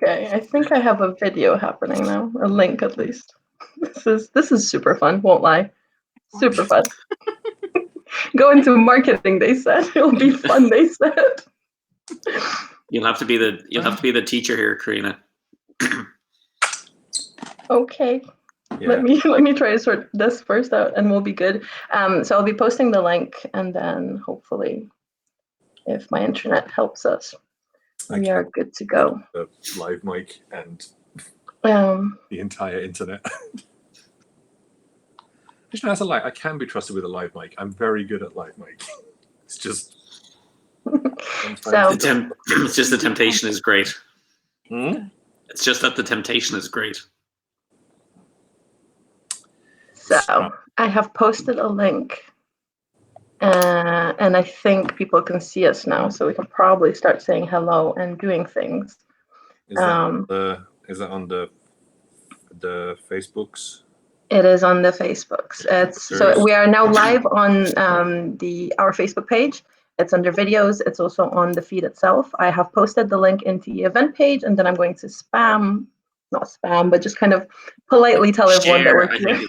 Okay, I think I have a video happening now, a link at least. This is super fun, won't lie. Super fun. Go into marketing, they said. It'll be fun, they said. You'll have to be the teacher here, Corina. Okay. Yeah. Let me try to sort this first out and we'll be good. So I'll be posting the link and then hopefully if my internet helps us, we are good to go. The live mic and the entire internet. Actually, that's a lie. I can be trusted with a live mic. I'm very good at live mic. It's just it's just the temptation is great. Hmm? It's just that the temptation is great. So I have posted a link and I think people can see us now, so we can probably start saying hello and doing things. Is that on the Facebooks? It is on the Facebooks. So we are now live on our Facebook page. It's under videos. It's also on the feed itself. I have posted the link into the event page, and then I'm going to not spam, but just kind of politely tell everyone that we're here.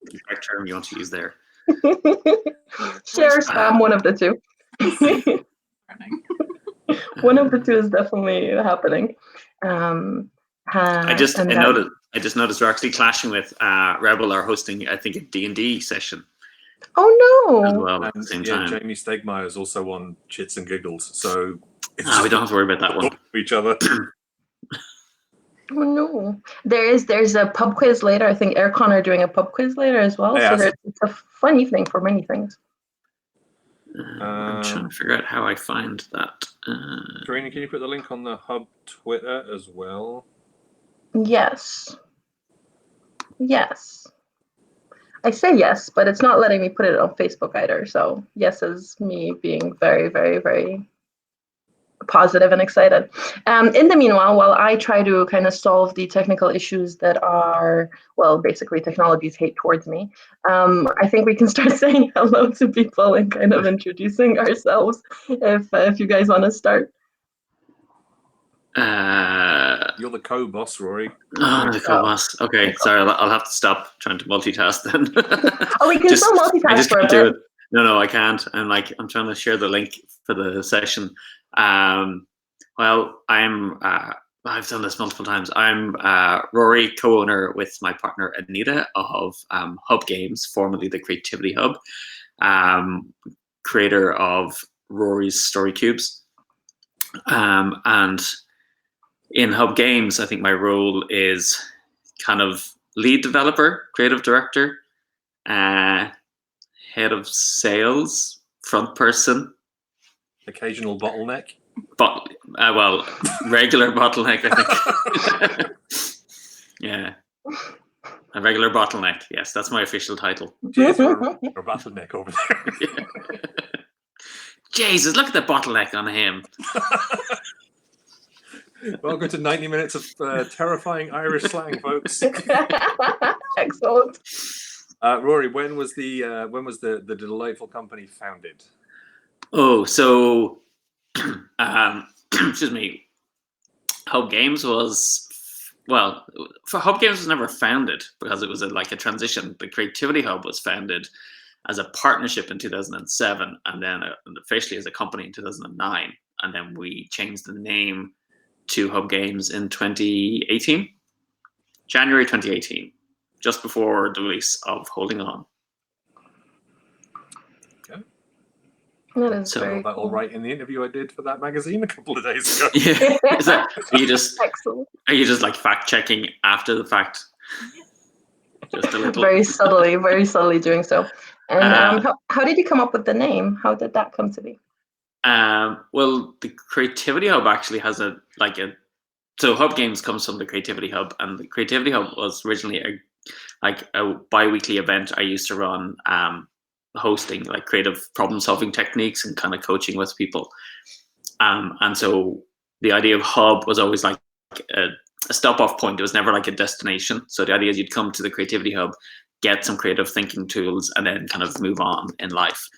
The correct term you want to use there. Share, spam, one of the two. One of the two is definitely happening. I just noticed we're actually clashing with Rebel are hosting, I think, a D&D session. Oh no! As well at the same time. Jamie Stegmeyer is also on Chits and Giggles, so we don't have to worry about that one. Each other. Oh no! There's a pub quiz later. I think Aircon are doing a pub quiz later as well. Yeah, so it's a fun evening for many things. I'm trying to figure out how I find that. Corina, can you put the link on the Hub Twitter as well? Yes. Yes. I say yes, but it's not letting me put it on Facebook either. So yes is me being very, very, very positive and excited. In the meanwhile, while I try to kind of solve the technical issues that are, well, basically technology's hate towards me, I think we can start saying hello to people and kind of introducing ourselves if you guys want to start. You're the co-boss, Rory. Oh, the co-boss. Okay, sorry, I'll have to stop trying to multitask then. Oh, we can still multitask. I just can't do it. No, I can't. I'm trying to share the link for the session. Well, I've done this multiple times. I'm Rory, co-owner with my partner Anita of Hub Games, formerly the Creativity Hub, creator of Rory's Story Cubes, and in Hub Games, I think my role is kind of lead developer, creative director, head of sales, front person. Occasional bottleneck? Well, regular bottleneck, I think. Yeah. A regular bottleneck, yes, that's my official title. Jeez, we're a bottleneck over there. Yeah. Jesus, look at the bottleneck on him. Welcome to 90 minutes of terrifying Irish slang, folks. Excellent. Rory, when was the delightful company founded? Oh, so excuse me. Hub Games was Hub Games was never founded because it was like a transition. The Creativity Hub was founded as a partnership in 2007, and then officially as a company in 2009, and then we changed the name to Hub Games in 2018, January 2018, just before the release of Holding On. Okay. That is so very that all right in the interview I did for that magazine a couple of days ago. Yeah. Are you just like fact checking after the fact? Just a little. Very subtly doing so. And how did you come up with the name? How did that come to be? Well, the Creativity Hub actually has so Hub Games comes from the Creativity Hub, and the Creativity Hub was originally a bi-weekly event I used to run, hosting like creative problem-solving techniques and kind of coaching with people. And so the idea of Hub was always like a stop-off point. It was never like a destination. So the idea is you'd come to the Creativity Hub, get some creative thinking tools, and then kind of move on in life.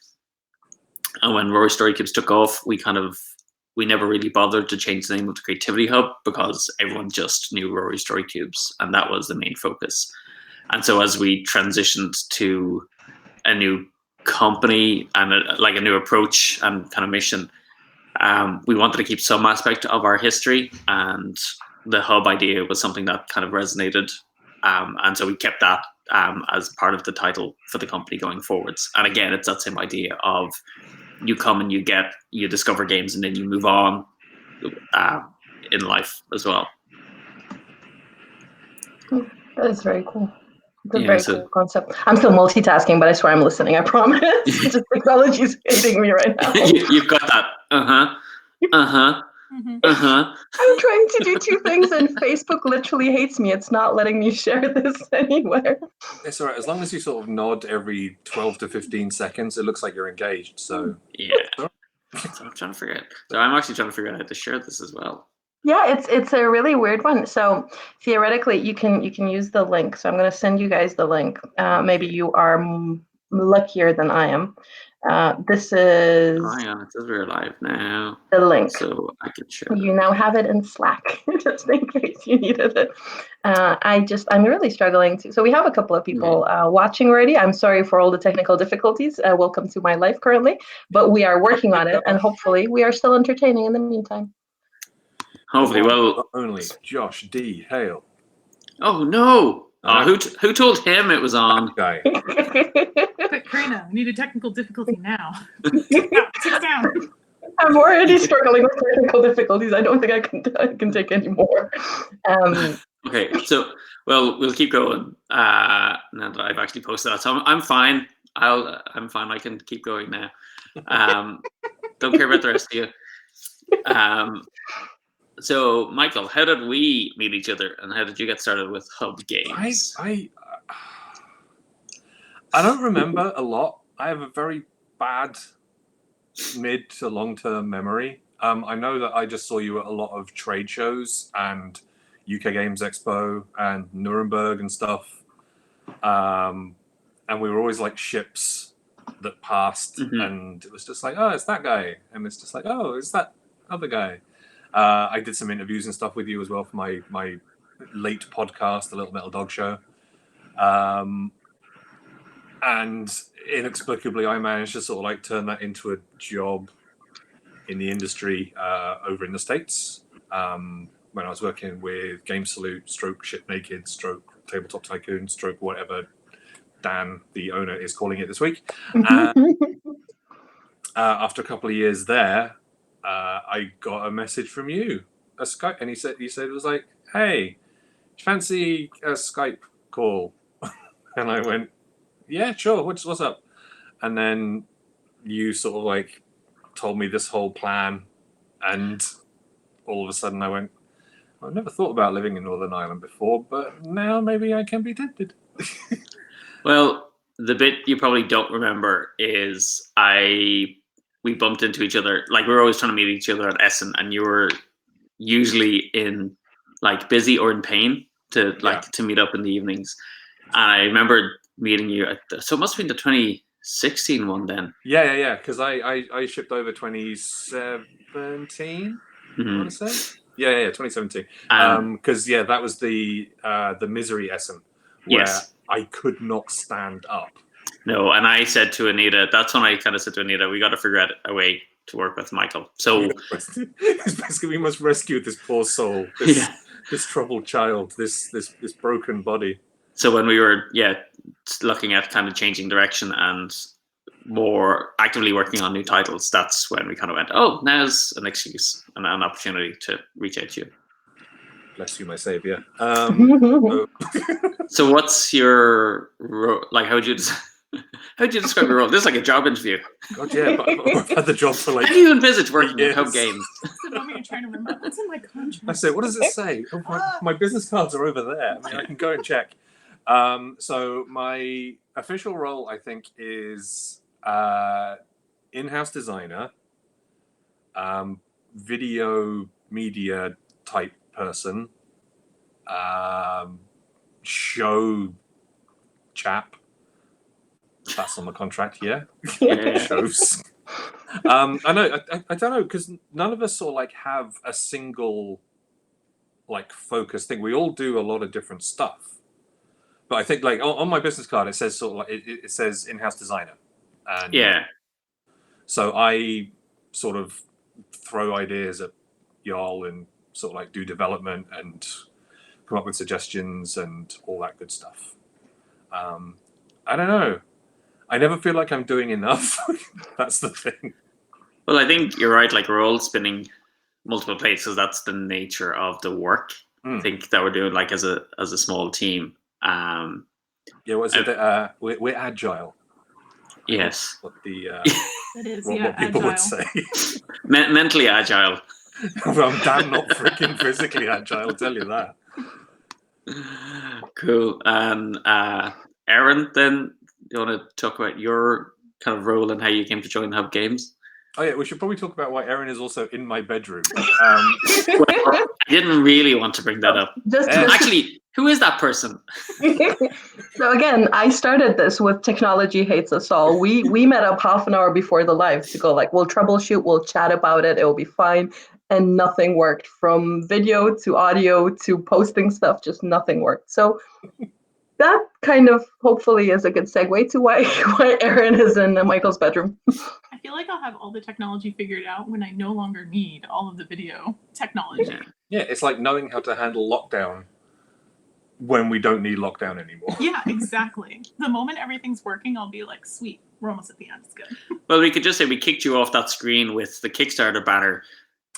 And when Rory Story Cubes took off, we kind of we never really bothered to change the name of the Creativity Hub because everyone just knew Rory Story Cubes, and that was the main focus. And so as we transitioned to a new company and a new approach and kind of mission, we wanted to keep some aspect of our history, and the hub idea was something that kind of resonated. And so we kept that as part of the title for the company going forwards. And again, it's that same idea of you come and you discover games, and then you move on in life as well. That is very cool. It's a very cool concept. I'm still multitasking, but I swear I'm listening. I promise. Just technology's hating me right now. You've got that. I'm trying to do two things, and Facebook literally hates me. It's not letting me share this anywhere. It's all right. As long as you sort of nod every 12 to 15 seconds, it looks like you're engaged. So yeah. So I'm trying to figure out. So I'm actually trying to figure out how to share this as well. Yeah, it's a really weird one. So theoretically, you can use the link. So I'm going to send you guys the link. Maybe you are luckier than I am. This is. Hang on, it says we're live now. The link. So I can share. You now have it in Slack, just in case you needed it. I'm really struggling to. So we have a couple of people watching already. I'm sorry for all the technical difficulties. Welcome to my life currently, but we are working on it, and hopefully we are still entertaining in the meantime. Hopefully, well. Not only Josh D. Hale. Oh no! Who told him it was on? Guy. Quick, Corina, we need a technical difficulty now. Sit down. I'm already struggling with technical difficulties. I don't think I can take any more. Okay, so we'll keep going. Now that I've actually posted that, so I'm fine. I'm fine. I can keep going now. Don't care about the rest of you. So, Michael, how did we meet each other, and how did you get started with Hub Games? I don't remember a lot. I have a very bad mid to long-term memory. I know that I just saw you at a lot of trade shows and UK Games Expo and Nuremberg and stuff. And we were always like ships that passed, and it was just like, oh, it's that guy. And it's just like, oh, it's that other guy. I did some interviews and stuff with you as well for my late podcast, The Little Metal Dog Show. And inexplicably, I managed to sort of like turn that into a job in the industry over in the States when I was working with Game Salute, Stroke Ship Naked, Stroke Tabletop Tycoon, Stroke whatever Dan, the owner, is calling it this week. After a couple of years there, I got a message from you, a Skype, and he said it was like, hey, fancy a Skype call? And I went, yeah, sure, what's up? And then you sort of like told me this whole plan, and all of a sudden I went, I've never thought about living in Northern Ireland before, but now maybe I can be tempted. Well, the bit you probably don't remember is we bumped into each other. Like, we were always trying to meet each other at Essen, and you were usually in like busy or in pain to meet up in the evenings. And I remember meeting you so it must have been the 2016 one then. Yeah. Because I shipped over 2017. I want to say. Yeah, 2017. Because that was the Misery Essen where I could not stand up. No, and I said to Anita, that's when I kind of said to Anita, we got to figure out a way to work with Michael. So basically, we must rescue this poor soul, this troubled child, this broken body. So when we were looking at kind of changing direction and more actively working on new titles, that's when we kind of went, oh, now's an excuse and an opportunity to reach out to you. Bless you, my savior. So what's your like? How would you describe your role? This is like a job interview. God, yeah, but I've had the job for like. How do you envisage working at Hub Games? The moment you're trying to remember what's in my contract. I say, what does it say? Oh, my business cards are over there. I mean, I can go and check. So my official role, I think, is in-house designer, video media type person, show chap. That's on the contract, yeah. Shows. I know. I don't know, because none of us sort of like have a single like focus thing. We all do a lot of different stuff. But I think like on my business card, it says sort of like it says in-house designer, and Yeah. so I sort of throw ideas at y'all and sort of like do development and come up with suggestions and all that good stuff. I don't know. I never feel like I'm doing enough. That's the thing. Well, I think you're right. Like we're all spinning multiple plates because that's the nature of the work. I think that we're doing like as a small team. Yeah, what is it? We're agile. Yes. What the It is, what people would say. Mentally agile. Well, I'm damn not freaking physically agile, I'll tell you that. Cool. And Erin, then you want to talk about your kind of role and how you came to join Hub Games? Oh yeah, we should probably talk about why Erin is also in my bedroom. I didn't really want to bring that up. Actually, who is that person? So again, I started this with Technology Hates Us All. We met up half an hour before the live to go like, we'll troubleshoot, we'll chat about it, it'll be fine. And nothing worked, from video to audio to posting stuff, just nothing worked. So that kind of hopefully is a good segue to why Erin is in Michael's bedroom. I feel like I'll have all the technology figured out when I no longer need all of the video technology. Yeah, it's like knowing how to handle lockdown when we don't need lockdown anymore. Yeah, exactly. The moment everything's working, I'll be like, sweet, we're almost at the end. It's good. Well, we could just say we kicked you off that screen with the Kickstarter banner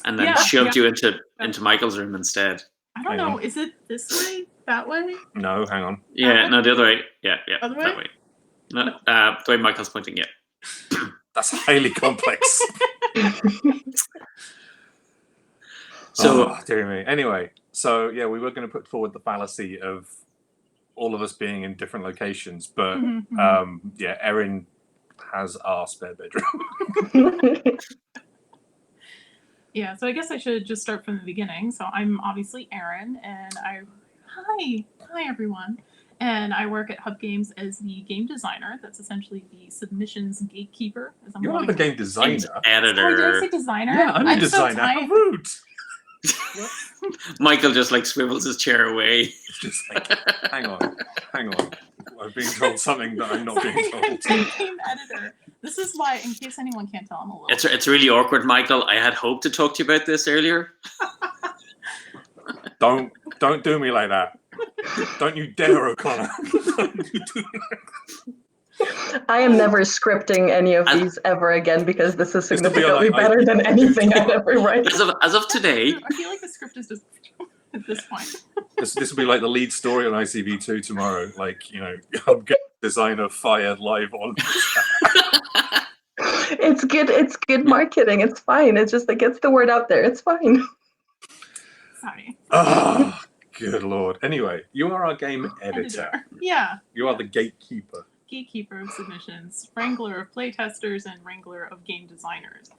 and then shoved you into Michael's room instead. I don't know. Is it this way? That way? No, hang on. Yeah, no, the other way. Yeah, Other way? that way. No, the way Michael's pointing, That's highly complex. So, dear me. Anyway, so yeah, we were going to put forward the fallacy of all of us being in different locations, but yeah, Erin has our spare bedroom. Yeah, so I guess I should just start from the beginning. So I'm obviously Erin, and hi everyone. And I work at Hub Games as the game designer. That's essentially the submissions gatekeeper. You're not the game designer. Editor. Oh, did I say designer? Yeah, I'm a designer. So How rude. Michael just like swivels his chair away. It's just like, hang on. I'm being told something that I'm not being told. Game editor. This is why, in case anyone can't tell, I'm a little. It's really awkward, Michael. I had hoped to talk to you about this earlier. Don't do me like that. Don't you dare, O'Connor. I am never scripting any of these ever again because this is significantly better than anything I'd ever write. As of today. I feel like the script is just at this point. This will be like the lead story on ICV2 tomorrow. Like, you know, I'm getting designer fired live on. It's good marketing. It's fine. It's just it gets the word out there. It's fine. Sorry. Oh, good Lord. Anyway, you are our game editor. Yeah. You are the gatekeeper. Gatekeeper of submissions, wrangler of playtesters, and wrangler of game designers.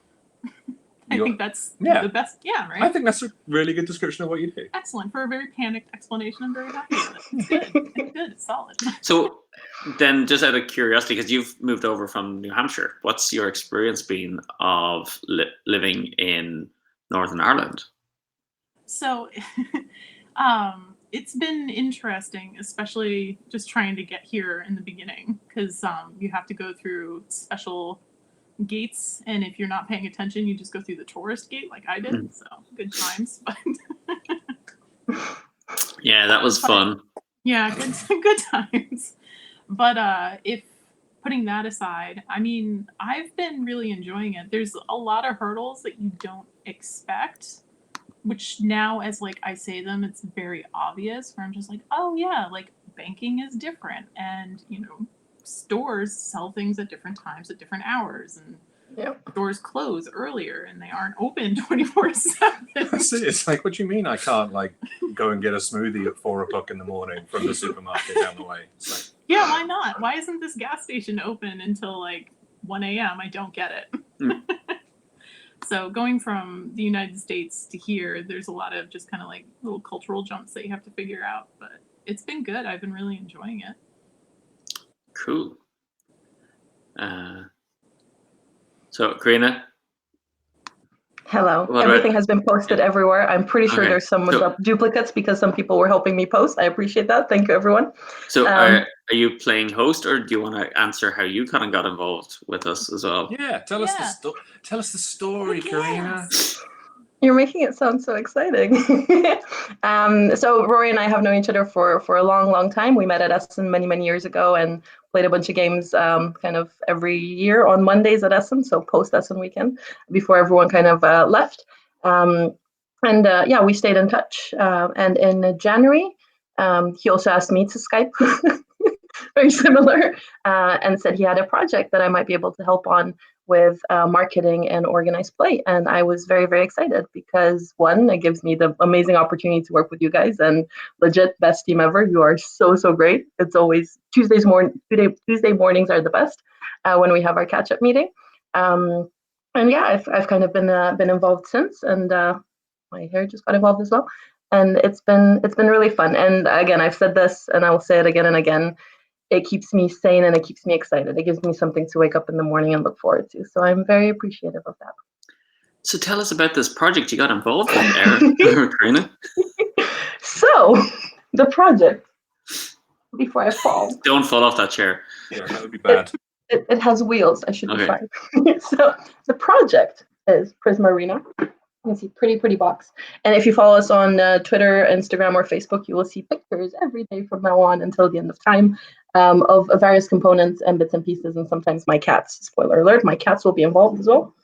I think that's the best. Yeah, right? I think that's a really good description of what you do. Excellent. For a very panicked explanation, I'm very happy with it. It's good. It's good. It's solid. So then, just out of curiosity, because you've moved over from New Hampshire, what's your experience been of living in Northern Ireland? So it's been interesting, especially just trying to get here in the beginning, because you have to go through special gates, and if you're not paying attention, you just go through the tourist gate like I did. So good times. Yeah, that was fun. Yeah, good times. But if putting that aside, I mean, I've been really enjoying it. There's a lot of hurdles that you don't expect, which now as like I say them, it's very obvious, where I'm just like, oh yeah, like banking is different, and you know, stores sell things at different times at different hours, and stores close earlier and they aren't open 24/7. That's it. It's like, what do you mean I can't like go and get a smoothie at 4:00 in the morning from the supermarket down the way? It's like, yeah, why not? Why isn't this gas station open until like 1 a.m.? I don't get it. So going from the United States to here, there's a lot of just kind of like little cultural jumps that you have to figure out, but it's been good. I've been really enjoying it. Cool. So, Corina, Hello. what Everything about? has been posted everywhere. I'm pretty sure Okay. there's some So, duplicates because some people were helping me post. I appreciate that. Thank you, everyone. so Um, are you playing host, or do you want to answer how you kind of got involved with us as well? Yeah, tell us the story, Heck Corina. yes. You're making it sound so exciting. So Rory and I have known each other for a long, long time. We met at Essen many, many years ago and played a bunch of games kind of every year on Mondays at Essen, so post Essen weekend, before everyone kind of left. And yeah, we stayed in touch. And in January, he also asked me to Skype, very similar, and said he had a project that I might be able to help on with marketing and organized play. And I was very, very excited because one, it gives me the amazing opportunity to work with you guys and legit best team ever. You are so, so great. It's always Tuesday mornings are the best when we have our catch up meeting. And yeah, I've kind of been involved since, and my hair just got involved as well. And it's been really fun. And again, I've said this and I will say it again and again. It keeps me sane and it keeps me excited. It gives me something to wake up in the morning and look forward to. So I'm very appreciative of that. So, tell us about this project you got involved with, Erin or Corina. So the project, before I fall, Don't fall off that chair. Yeah, that would be bad. it has wheels. I should be Okay. fine. So the project is Prisma Arena. You can see pretty box. And if you follow us on Twitter, Instagram, or Facebook, you will see pictures every day from now on until the end of time of various components and bits and pieces, and sometimes my cats. Spoiler alert, my cats will be involved as well.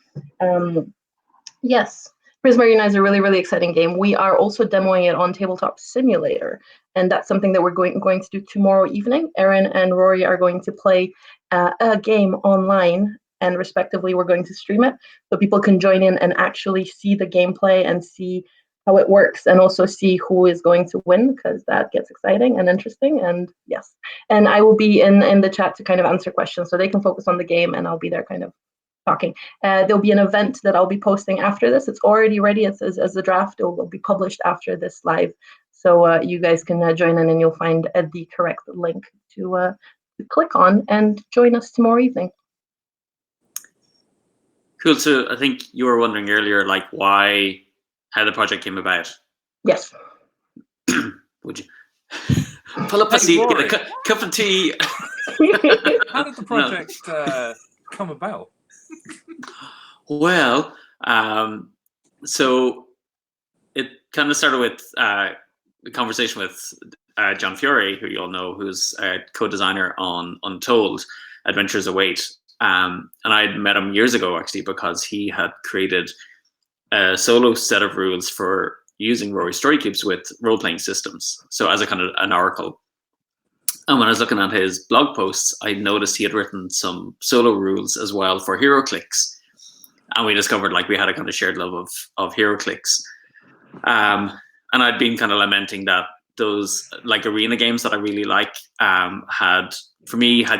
Yes, Prisma Arena is a really, really exciting game. We are also demoing it on Tabletop Simulator, and that's something that we're going to do tomorrow evening. Erin and Rory are going to play a game online, and respectively, we're going to stream it so people can join in and actually see the gameplay and see how it works, and also see who is going to win, because that gets exciting and interesting. And yes, and I will be in the chat to kind of answer questions so they can focus on the game, and I'll be there kind of talking. There'll be an event that I'll be posting after this. It's already ready as a draft. It will be published after this live. So you guys can join in and you'll find the correct link to click on and join us tomorrow evening. Cool. So, I think you were wondering earlier, like, how the project came about. Yes. Would you pull up a seat, Rory. get a cup of tea? How did the project come about? Well, so it kind of started with a conversation with John Fury, who you all know, who's a co-designer on Untold, Adventures Await. And I'd met him years ago, actually, because he had created a solo set of rules for using Rory story cubes with role-playing systems. So as a kind of an oracle. And when I was looking at his blog posts, I noticed he had written some solo rules as well for HeroClix. And we discovered like we had a kind of shared love of HeroClix. And I'd been kind of lamenting that those like arena games that I really like had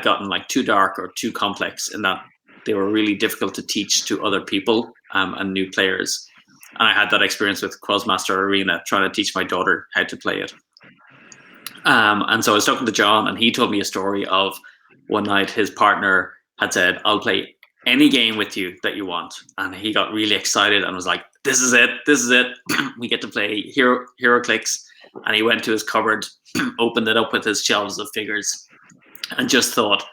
gotten like too dark or too complex in that they were really difficult to teach to other people and new players. And I had that experience with Quizmaster Arena, trying to teach my daughter how to play it. And so I was talking to John, and he told me a story of one night his partner had said, "I'll play any game with you that you want." And he got really excited and was like, this is it. We get to play HeroClix. And he went to his cupboard, opened it up with his shelves of figures, and just thought,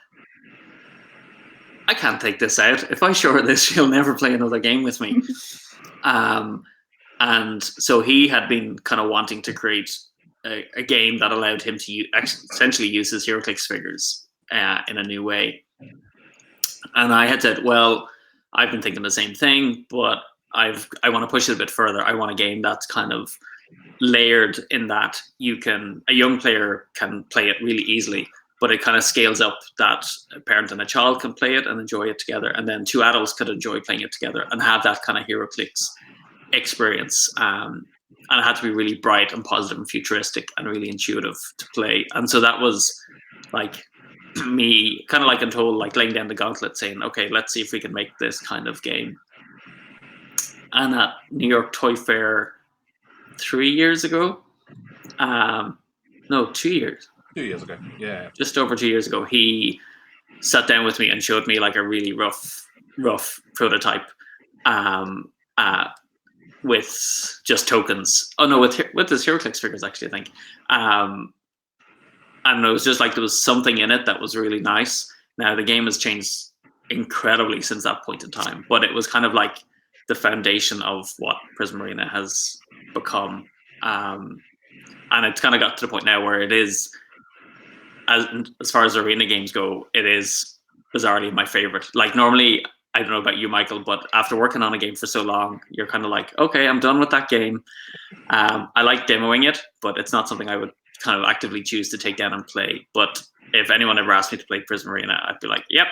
I can't take this out. If I show her this, she'll never play another game with me. And so he had been kind of wanting to create a game that allowed him to essentially use his HeroClix figures in a new way. And I had said, well, I've been thinking the same thing, but I want to push it a bit further. I want a game that's kind of layered in that a young player can play it really easily, but it kind of scales up that a parent and a child can play it and enjoy it together. And then two adults could enjoy playing it together and have that kind of HeroClix experience. And it had to be really bright and positive and futuristic and really intuitive to play. And so that was like me kind of like Untold, like laying down the gauntlet saying, okay, let's see if we can make this kind of game. And at New York Toy Fair 3 years ago, no, 2 years. 2 years ago, yeah. Just over 2 years ago, he sat down with me and showed me like a really rough rough prototype with just tokens. Oh no, with this HeroClix figures actually, I think. And it was just like there was something in it that was really nice. Now the game has changed incredibly since that point in time, but it was kind of like the foundation of what Prisma Arena has become. And it's kind of got to the point now where it is, as far as arena games go, it is bizarrely my favorite. Like normally, I don't know about you, Michael, but after working on a game for so long, you're kind of like, okay, I'm done with that game. I like demoing it, but it's not something I would kind of actively choose to take down and play. But if anyone ever asked me to play Prisma Arena, I'd be like, yep,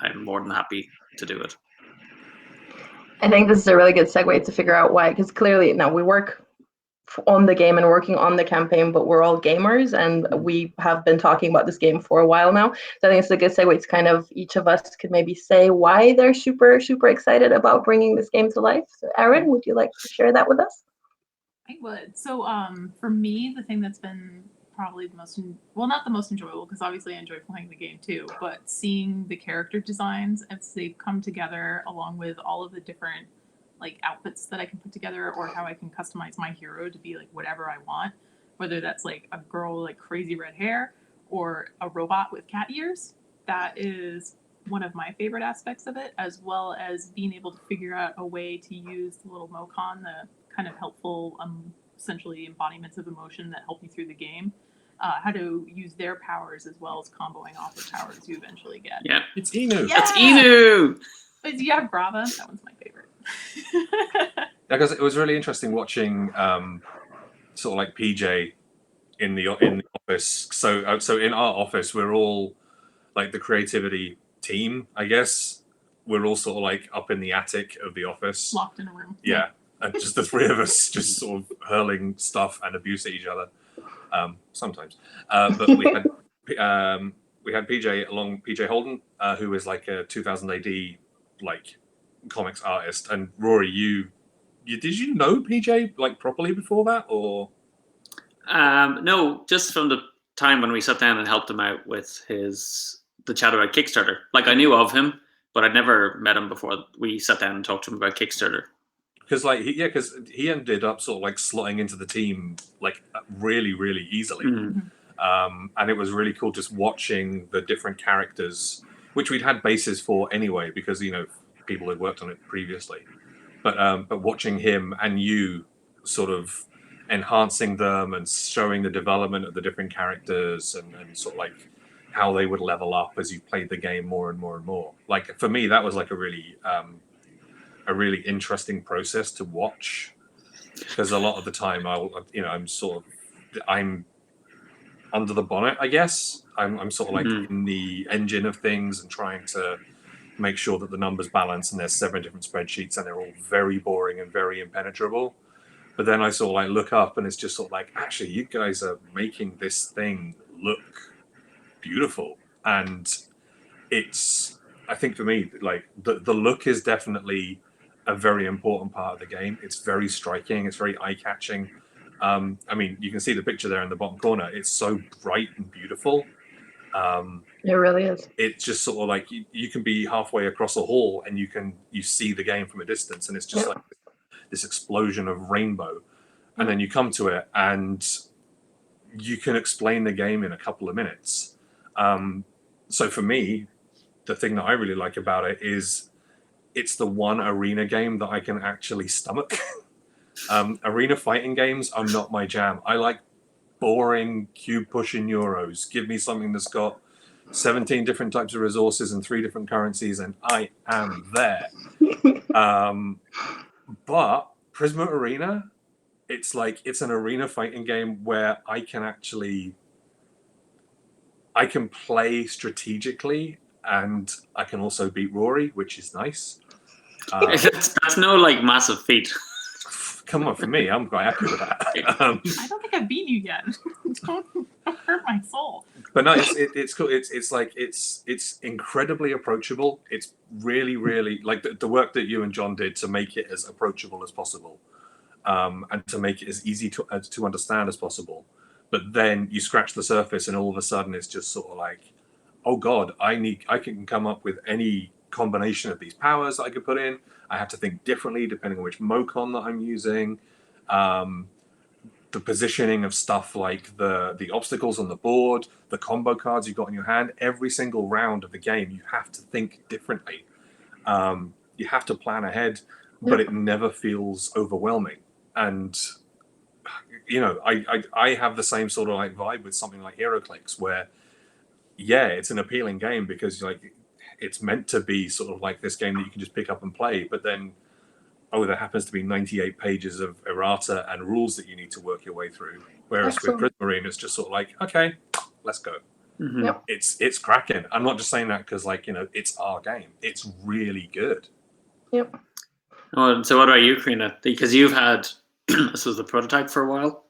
I'm more than happy to do it. I think this is a really good segue to figure out why, because clearly now we work on the game and working on the campaign, but we're all gamers and we have been talking about this game for a while now. So I think it's a good segue to kind of each of us could maybe say why they're super, super excited about bringing this game to life. So Erin, would you like to share that with us? I would. So for me, the thing that's been probably the most, well, not the most enjoyable, because obviously I enjoy playing the game too, but seeing the character designs as they've come together, along with all of the different like outfits that I can put together, or how I can customize my hero to be like whatever I want, whether that's like a girl with like crazy red hair or a robot with cat ears. That is one of my favorite aspects of it, as well as being able to figure out a way to use the little Mocon, the kind of helpful essentially embodiments of emotion that help you through the game, how to use their powers as well as comboing off the powers you eventually get. Yeah, it's Inu. Yeah! It's Inu! But yeah, Brava, that one's my favorite. Because it was really interesting watching sort of like PJ in the office. So in our office, we're all like the creativity team, I guess. We're all sort of like up in the attic of the office, Locked in a room. yeah, and just the three of us just sort of hurling stuff and abuse at each other. Sometimes, but we had PJ Holden, who is like a 2000 AD like comics artist, and Rory, you did you know PJ like properly before that, or? No, just from the time when we sat down and helped him out with the chat about Kickstarter. Like I knew of him, but I'd never met him before we sat down and talked to him about Kickstarter. Because because he ended up sort of like slotting into the team like really, really easily. Mm-hmm. And it was really cool just watching the different characters, which we'd had bases for anyway, because people had worked on it previously. But watching him and you sort of enhancing them and showing the development of the different characters and sort of like how they would level up as you played the game more and more and more. Like for me, that was like a really interesting process to watch, because a lot of the time I'm under the bonnet, I guess. I'm sort of like in the engine of things and trying to make sure that the numbers balance, and there's 7 different spreadsheets and they're all very boring and very impenetrable. But then I sort of like look up and it's just sort of like, actually, you guys are making this thing look beautiful. And it's, I think for me, like the look is definitely a very important part of the game. It's very striking. It's very eye-catching. I mean, you can see the picture there in the bottom corner. It's so bright and beautiful. It really is. It's just sort of like you can be halfway across a hall and you see the game from a distance, and it's just like this explosion of rainbow. And then you come to it and you can explain the game in a couple of minutes. So for me, the thing that I really like about it is it's the one arena game that I can actually stomach. Arena fighting games are not my jam. I like boring cube pushing Euros. Give me something that's got 17 different types of resources and 3 different currencies, and I am there. But Prisma Arena, it's an arena fighting game where I can play strategically, and I can also beat Rory, which is nice. That's no like massive feat. Come on, for me, I'm quite happy with that. I don't think I've beat you yet. Don't hurt my soul. But no, it's cool. It's incredibly approachable. It's really, really like the work that you and John did to make it as approachable as possible, and to make it as easy to understand as possible. But then you scratch the surface, and all of a sudden, it's just sort of like, oh God, I can come up with any combination of these powers that I could put in. I have to think differently depending on which Mocon that I'm using. The positioning of stuff like the obstacles on the board, the combo cards you've got in your hand. Every single round of the game, you have to think differently. You have to plan ahead, but it never feels overwhelming. And I have the same sort of like vibe with something like HeroClix, where it's an appealing game because like it's meant to be sort of like this game that you can just pick up and play, but then there happens to be 98 pages of errata and rules that you need to work your way through. Whereas with Prisma Arena, it's just sort of like, okay, let's go. Mm-hmm. Yep. It's cracking. I'm not just saying that because it's our game. It's really good. Yep. Oh, so what about you, Corina? Because you've had this was the prototype for a while.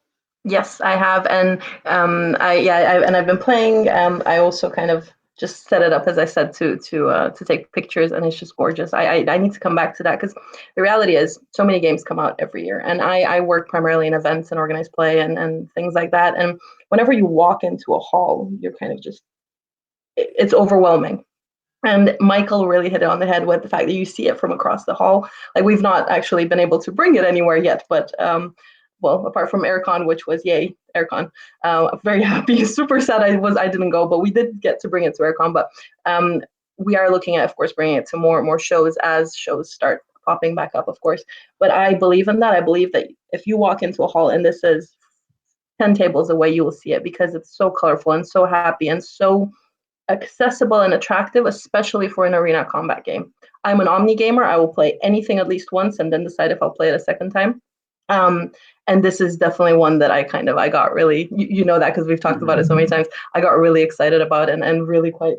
Yes, I have, and I've been playing. I also kind of just set it up, as I said, to take pictures, and it's just gorgeous. I need to come back to that because the reality is so many games come out every year, and I work primarily in events and organized play and things like that. And whenever you walk into a hall, you're kind of just it's overwhelming. And Michael really hit it on the head with the fact that you see it from across the hall. Like we've not actually been able to bring it anywhere yet, but well, apart from AirCon, which was yay, AirCon. Very happy, super sad I didn't go, but we did get to bring it to AirCon. But we are looking at, of course, bringing it to more shows as shows start popping back up, of course. But I believe in that. I believe that if you walk into a hall and this is 10 tables away, you will see it because it's so colorful and so happy and so accessible and attractive, especially for an arena combat game. I'm an omni gamer. I will play anything at least once and then decide if I'll play it a second time. And this is definitely one that I got really, you know that because we've talked about it so many times. I got really excited about it and really quite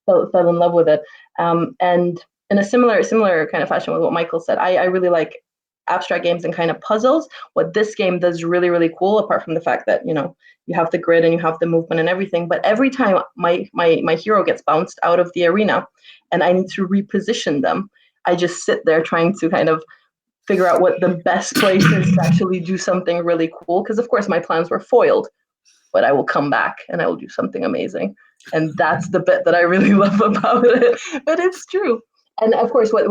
fell in love with it. And in a similar kind of fashion with what Michael said, I really like abstract games and kind of puzzles. What this game does really, really cool, apart from the fact that, you have the grid and you have the movement and everything, but every time my hero gets bounced out of the arena and I need to reposition them, I just sit there trying to kind of figure out what the best place is to actually do something really cool. Because of course my plans were foiled, but I will come back and I will do something amazing. And that's the bit that I really love about it. But it's true. And of course, what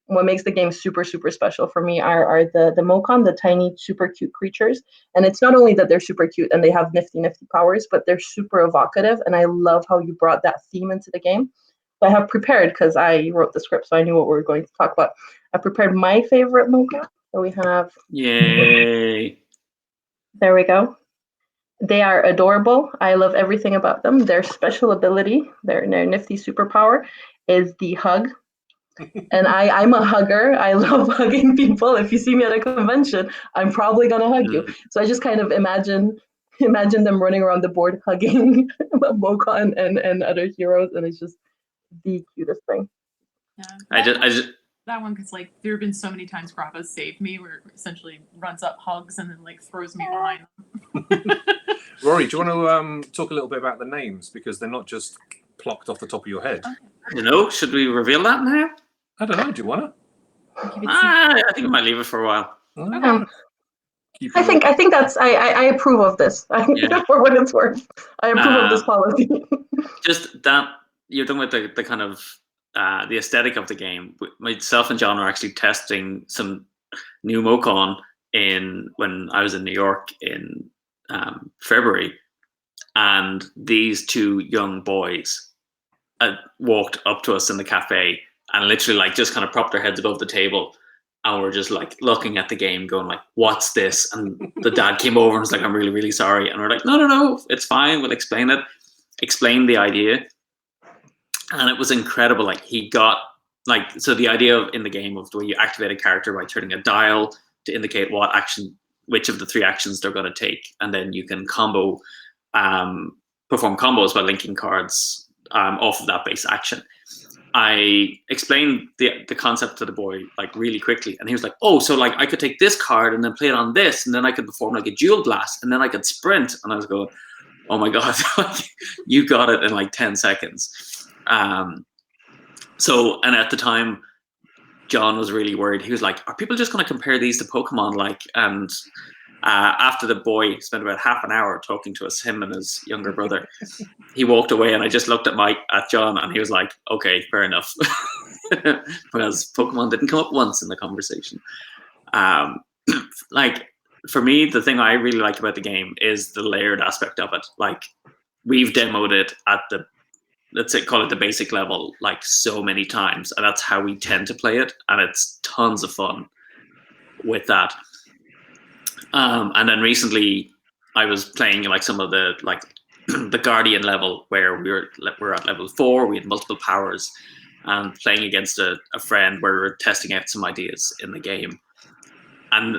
makes the game super, super special for me are the Mocon, the tiny, super cute creatures. And it's not only that they're super cute and they have nifty powers, but they're super evocative. And I love how you brought that theme into the game. So I have prepared, because I wrote the script, so I knew what we were going to talk about. I prepared my favorite Mocon. So we have... Yay! There we go. They are adorable. I love everything about them. Their special ability, their nifty superpower, is the hug. And I'm a hugger. I love hugging people. If you see me at a convention, I'm probably gonna hug you. So I just kind of imagine them running around the board hugging Mocon and other heroes, and it's just the cutest thing. Yeah, I just that one, because there have been so many times Grappa saved me, where it essentially runs up, hugs, and then throws me behind. Rory, do you want to talk a little bit about the names, because they're not just plucked off the top of your head? I don't know. Should we reveal that now? I don't know. Do you want to? I think we might leave it for a while. I think that's I approve of this. For what it's worth, I approve of this policy. Just that you're talking about the kind of the aesthetic of the game. Myself and John are actually testing some new Mocon when I was in New York in February, and these two young boys walked up to us in the cafe and literally just kind of propped their heads above the table, and we're just looking at the game going what's this? And the dad came over and was like, I'm really, really sorry. And we're like, no, it's fine, we'll explain it. Explain the idea. And it was incredible. He got so the idea in the game of the way you activate a character by turning a dial to indicate which of the three actions they're going to take, and then you can perform combos by linking cards off of that base action. I explained the concept to the boy really quickly, and he was like, "Oh, so I could take this card and then play it on this, and then I could perform a dual blast, and then I could sprint." And I was going, "Oh my god, you got it in 10 seconds." So, and at the time, John was really worried. He was like, "Are people just going to compare these to Pokemon?" And after the boy spent about half an hour talking to us, him and his younger brother, he walked away, and I just looked at John, and he was like, "Okay, fair enough." because Pokemon didn't come up once in the conversation. Like, for me, the thing I really like about the game is the layered aspect of it. Like, we've demoed it at the, let's say, call it the basic level, like so many times, and that's how we tend to play it, and it's tons of fun with that. And then recently, I was playing like some of the like the Guardian level where we're at level 4. We had multiple powers, and playing against a friend where we were testing out some ideas in the game. And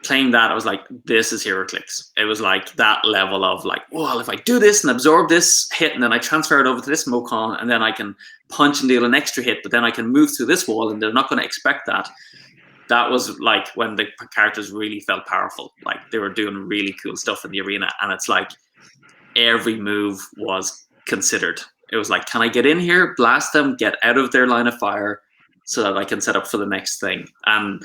playing that, I was like, this is HeroClix. It was like that level of like, well, if I do this and absorb this hit, and then I transfer it over to this Mocon, and then I can punch and deal an extra hit, but then I can move through this wall, and they're not going to expect that. That was like when the characters really felt powerful. Like, they were doing really cool stuff in the arena, and it's like every move was considered. It was like, can I get in here, blast them, get out of their line of fire, so that I can set up for the next thing? And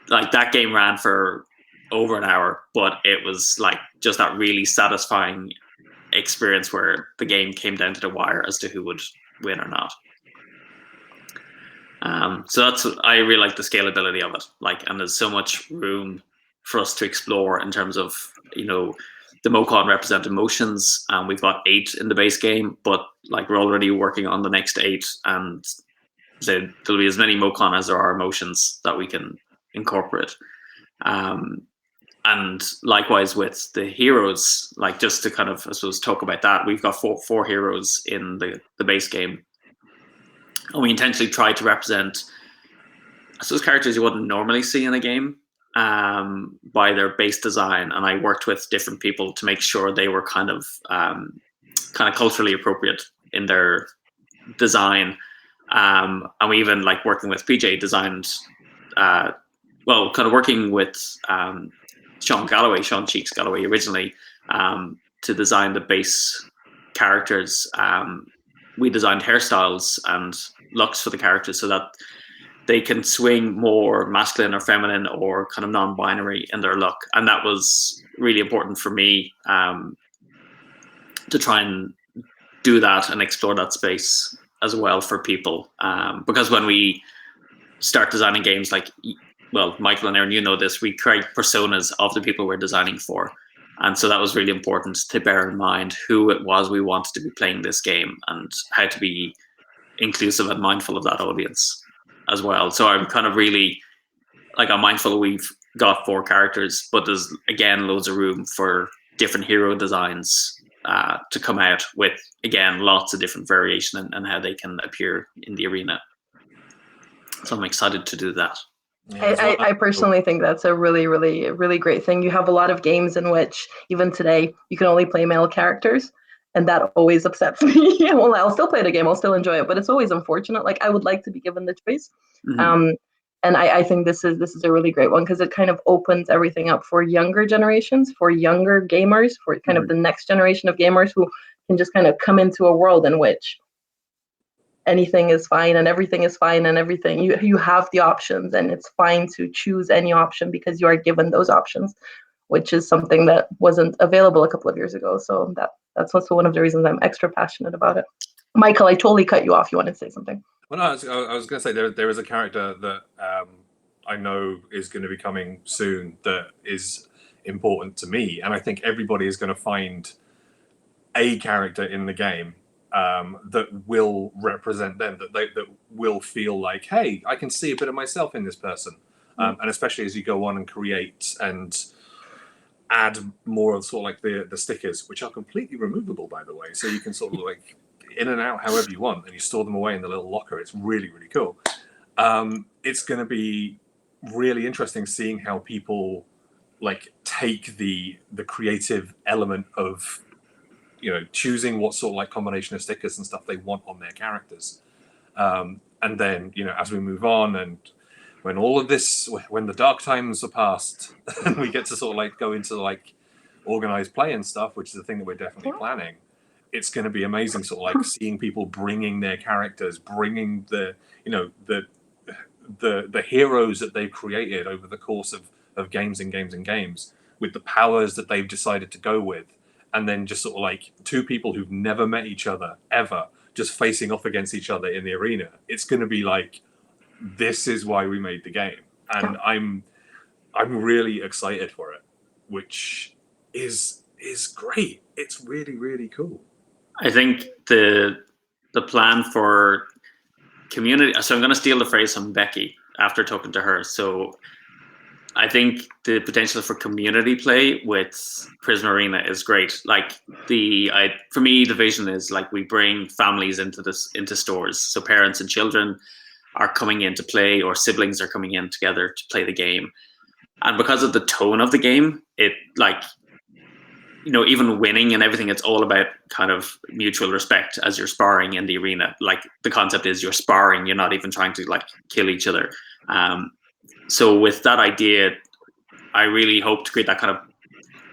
like, that game ran for over an hour, but it was like just that really satisfying experience where the game came down to the wire as to who would win or not. So I really like the scalability of it. Like, and there's so much room for us to explore in terms of, you know, the Mocon represent emotions. We've got 8 in the base game, but like, we're already working on the next 8, and there'll be as many Mocon as there are emotions that we can incorporate. And likewise with the heroes, like, just to kind of, I suppose, talk about that, we've got four heroes in the base game. And we intentionally try to represent, I suppose, characters you wouldn't normally see in a game by their base design. And I worked with different people to make sure they were kind of culturally appropriate in their design. And we even, like, working with PJ, designed, kind of working with Sean Cheeks Galloway originally, to design the base characters. We designed hairstyles and looks for the characters so that they can swing more masculine or feminine or kind of non-binary in their look. And that was really important for me, to try and do that and explore that space as well for people. Because when we start designing games, like, well, Michael and Erin, you know this, we create personas of the people we're designing for. And so that was really important to bear in mind who it was we wanted to be playing this game, and how to be inclusive and mindful of that audience as well. So I'm kind of really, like, I'm mindful we've got 4 characters, but there's, again, loads of room for different hero designs to come out with, again, lots of different variation and how they can appear in the arena. So I'm excited to do that. Yeah, I personally think that's a really, really, really great thing. You have a lot of games in which, even today, you can only play male characters, and that always upsets me. Well, I'll still play the game, I'll still enjoy it, but it's always unfortunate. Like, I would like to be given the choice. Mm-hmm. And I think this is a really great one, because it kind of opens everything up for younger generations, for younger gamers, for kind of the next generation of gamers who can just kind of come into a world in which anything is fine and everything is fine, and everything, you have the options, and it's fine to choose any option because you are given those options, which is something that wasn't available a couple of years ago. So that's also one of the reasons I'm extra passionate about it. Michael, I totally cut you off. You wanted to say something? Well, no, I was going to say there is a character that I know is going to be coming soon that is important to me, and I think everybody is going to find a character in the game that will represent them, that will feel like, hey, I can see a bit of myself in this person. And especially as you go on and create and add more of sort of like the stickers, which are completely removable, by the way. So you can sort of like in and out however you want, and you store them away in the little locker. It's really, really cool. It's going to be really interesting seeing how people like take the creative element of, you know, choosing what sort of like combination of stickers and stuff they want on their characters. And then, you know, as we move on, and when all of this, when the dark times are past and we get to sort of like go into like organized play and stuff, which is the thing that we're definitely planning, it's going to be amazing sort of like seeing people bringing their characters, bringing the, you know, the heroes that they've created over the course of games and games and games, with the powers that they've decided to go with. And then just sort of like 2 people who've never met each other ever, just facing off against each other in the arena. It's going to be like, this is why we made the game, and I'm really excited for it, which is great. It's really, really cool. I think the plan for community. So I'm going to steal the phrase from Becky after talking to her. So I think the potential for community play with Prisma Arena is great. Like for me, the vision is like we bring families into stores. So parents and children are coming in to play, or siblings are coming in together to play the game. And because of the tone of the game, it like, even winning and everything, it's all about kind of mutual respect as you're sparring in the arena. Like the concept is you're sparring, you're not even trying to like kill each other. So with that idea, I really hope to create that kind of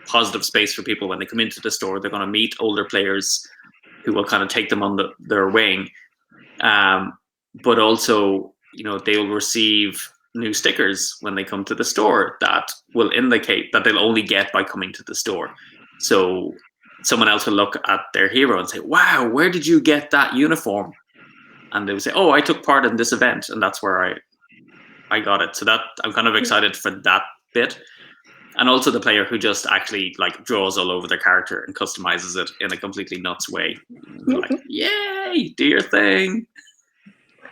positive space for people when they come into the store. They're going to meet older players who will kind of take them on their wing. But also, they'll receive new stickers when they come to the store that will indicate that they'll only get by coming to the store. So someone else will look at their hero and say, wow, where did you get that uniform? And they will say, oh, I took part in this event, and that's where I got it. So that I'm kind of excited for that bit. And also the player who just actually like draws all over their character and customizes it in a completely nuts way. Like, yay, do your thing.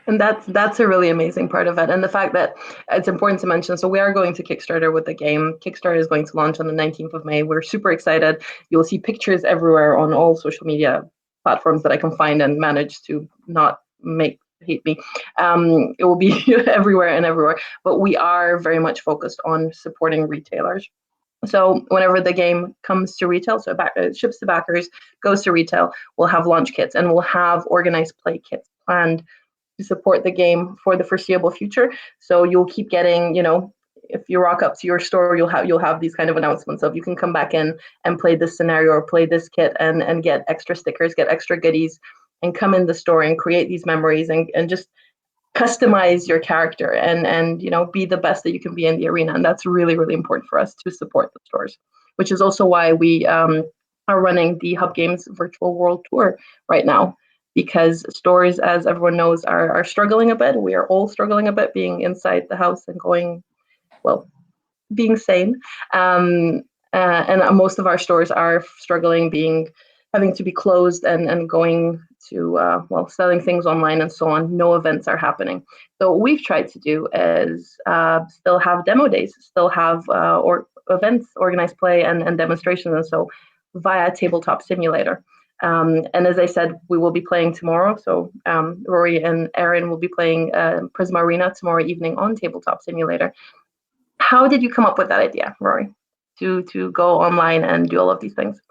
And that's a really amazing part of it. And the fact that it's important to mention, so we are going to Kickstarter with the game. Kickstarter is going to launch on the 19th of May. We're super excited. You'll see pictures everywhere on all social media platforms that I can find and manage to not hate me. It will be everywhere. But we are very much focused on supporting retailers. So whenever the game comes to retail, so it ships to backers, goes to retail, we'll have launch kits and we'll have organized play kits planned to support the game for the foreseeable future. So you'll keep getting, if you rock up to your store, you'll have these kind of announcements of you can come back in and play this scenario or play this kit and get extra stickers, get extra goodies, and come in the store and create these memories and just customize your character and be the best that you can be in the arena. And that's really, really important for us to support the stores, which is also why we are running the Hub Games Virtual World Tour right now. Because stores, as everyone knows, are struggling a bit. We are all struggling a bit being inside the house and being sane. And most of our stores are struggling, having to be closed and going to, selling things online and so on. No events are happening. So what we've tried to do is still have demo days, still have events, organized play and demonstrations, and so via Tabletop Simulator. And as I said, we will be playing tomorrow. So Rory and Erin will be playing Prisma Arena tomorrow evening on Tabletop Simulator. How did you come up with that idea, Rory, to go online and do all of these things?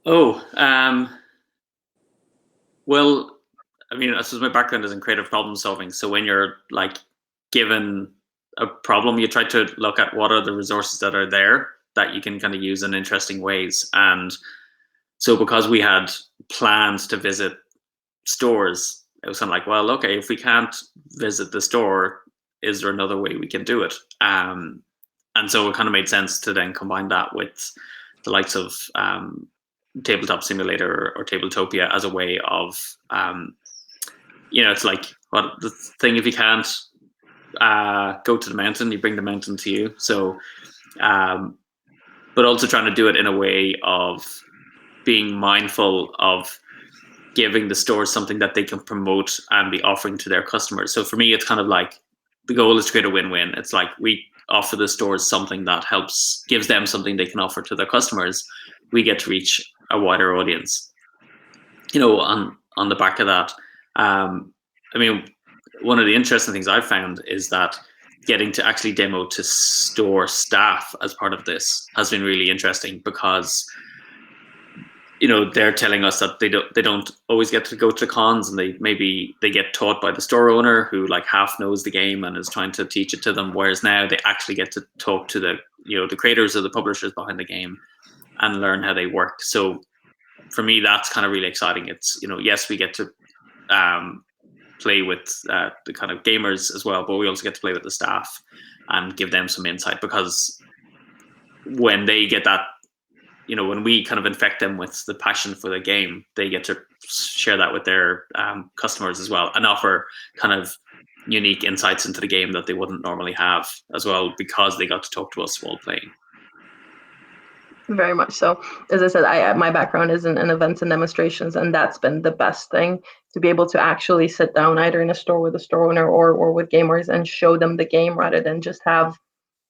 Well, I suppose my background is in creative problem solving. So when you're like given a problem, you try to look at what are the resources that are there that you can kind of use in interesting ways. And so because we had plans to visit stores, it was kind of like, well, okay, if we can't visit the store, is there another way we can do it? And so it kind of made sense to then combine that with the likes of Tabletop Simulator or Tabletopia as a way of, it's like the thing, if you can't go to the mountain, you bring the mountain to you. So, but also trying to do it in a way of being mindful of giving the stores something that they can promote and be offering to their customers. So for me, it's kind of like the goal is to create a win-win. It's like we offer the stores something that gives them something they can offer to their customers. We get to reach a wider audience. On the back of that, one of the interesting things I've found is that getting to actually demo to store staff as part of this has been really interesting because they're telling us that they don't always get to go to cons, and they get taught by the store owner who like half knows the game and is trying to teach it to them, whereas now they actually get to talk to the creators or the publishers behind the game and learn how they work. So for me, that's kind of really exciting. It's yes, we get to play with the kind of gamers as well, but we also get to play with the staff and give them some insight, because when they get that when we kind of infect them with the passion for the game, they get to share that with their customers as well, and offer kind of unique insights into the game that they wouldn't normally have as well, because they got to talk to us while playing. Very much so. As I said, my background is in events and demonstrations, and that's been the best thing, to be able to actually sit down either in a store with a store owner or with gamers and show them the game, rather than just have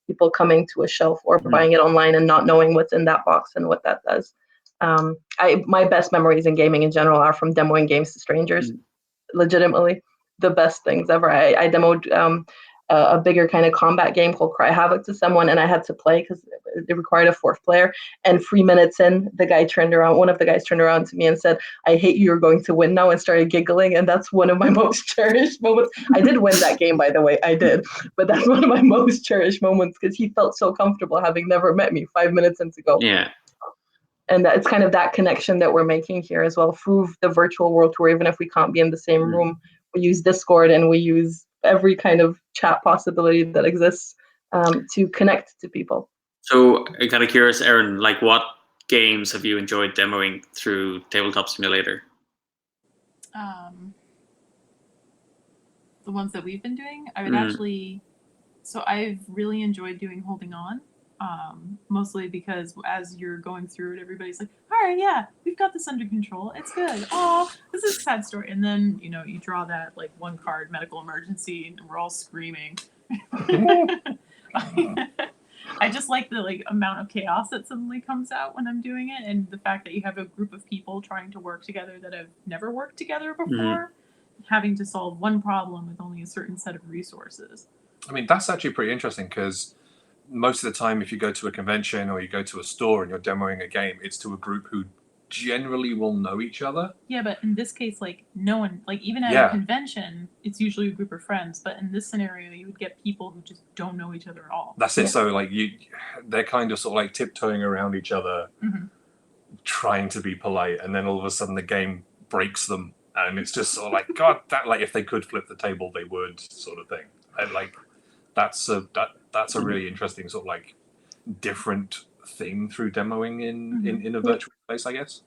people coming to a shelf or buying it online and not knowing what's in that box and what that does. My best memories in gaming in general are from demoing games to strangers. Legitimately, the best things ever. I demoed a bigger kind of combat game called Cry Havoc to someone, and I had to play because it required a fourth player. And 3 minutes in, one of the guys turned around to me and said, "I hate you, you're going to win now," and started giggling. And that's one of my most cherished moments. I did win that game, by the way, I did. But that's one of my most cherished moments, because he felt so comfortable having never met me 5 minutes into go. Yeah. And it's kind of that connection that we're making here as well through the virtual world tour. Even if we can't be in the same room, we use Discord and we use every kind of chat possibility that exists to connect to people. So I'm kind of curious, Erin, like, what games have you enjoyed demoing through Tabletop Simulator? The ones that we've been doing, I would actually, so I've really enjoyed doing Holding On, mostly because as you're going through it, everybody's like, all right, yeah, we've got this under control. It's good. Oh, this is a sad story. And then, you draw that like one card medical emergency and we're all screaming. I just like the amount of chaos that suddenly comes out when I'm doing it, and the fact that you have a group of people trying to work together that have never worked together before, having to solve one problem with only a certain set of resources. I mean, that's actually pretty interesting, because most of the time, if you go to a convention or you go to a store and you're demoing a game, it's to a group who generally will know each other. Yeah, but in this case, no one, even at a convention, it's usually a group of friends. But in this scenario, you would get people who just don't know each other at all. That's it. So they're kind of sort of tiptoeing around each other, trying to be polite, and then all of a sudden the game breaks them, and it's just sort of God, that if they could flip the table, they would, sort of thing. And that's a really interesting sort of different thing through demoing in a virtual space, I guess.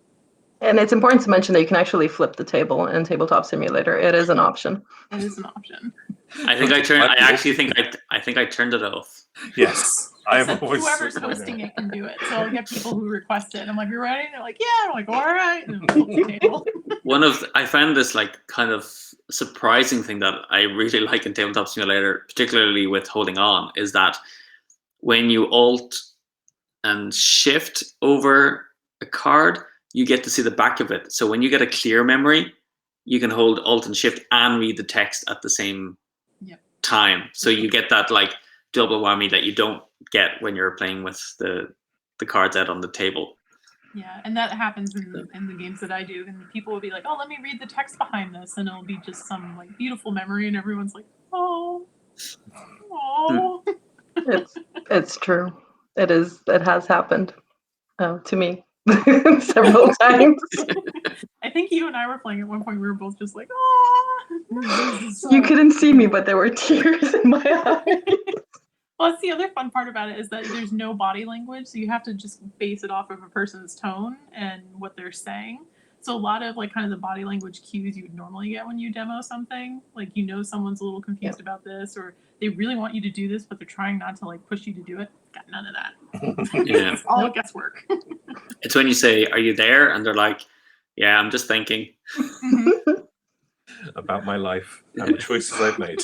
And it's important to mention that you can actually flip the table in Tabletop Simulator. It is an option. It is an option. I think I think I turned it off. Yes. Whoever's hosting it can do it. So I'll get people who request it. I'm like, "You ready?" And they're like, "Yeah." I'm like, "All right." And then flip the table. I found this kind of surprising thing that I really like in Tabletop Simulator, particularly with Holding On, is that when you Alt and Shift over a card, you get to see the back of it. So when you get a clear memory, you can hold Alt and Shift and read the text at the same time. So you get that double whammy that you don't get when you're playing with the cards out on the table. Yeah, and that happens in the games that I do. And people will be like, "Oh, let me read the text behind this," and it'll be just some beautiful memory, and everyone's like, "Oh, oh." It's true. It has happened to me several times. I think you and I were playing at one point. We were both just like, "Oh." You couldn't see me, but there were tears in my eyes. Well, that's the other fun part about it, is that there's no body language, so you have to just base it off of a person's tone and what they're saying. So a lot of kind of the body language cues you would normally get when you demo something, someone's a little confused about this, or they really want you to do this, but they're trying not to push you to do it. Got none of that. Yeah. It's all guesswork. It's when you say, "Are you there?" and they're like, "Yeah, I'm just thinking." About my life and the choices I've made.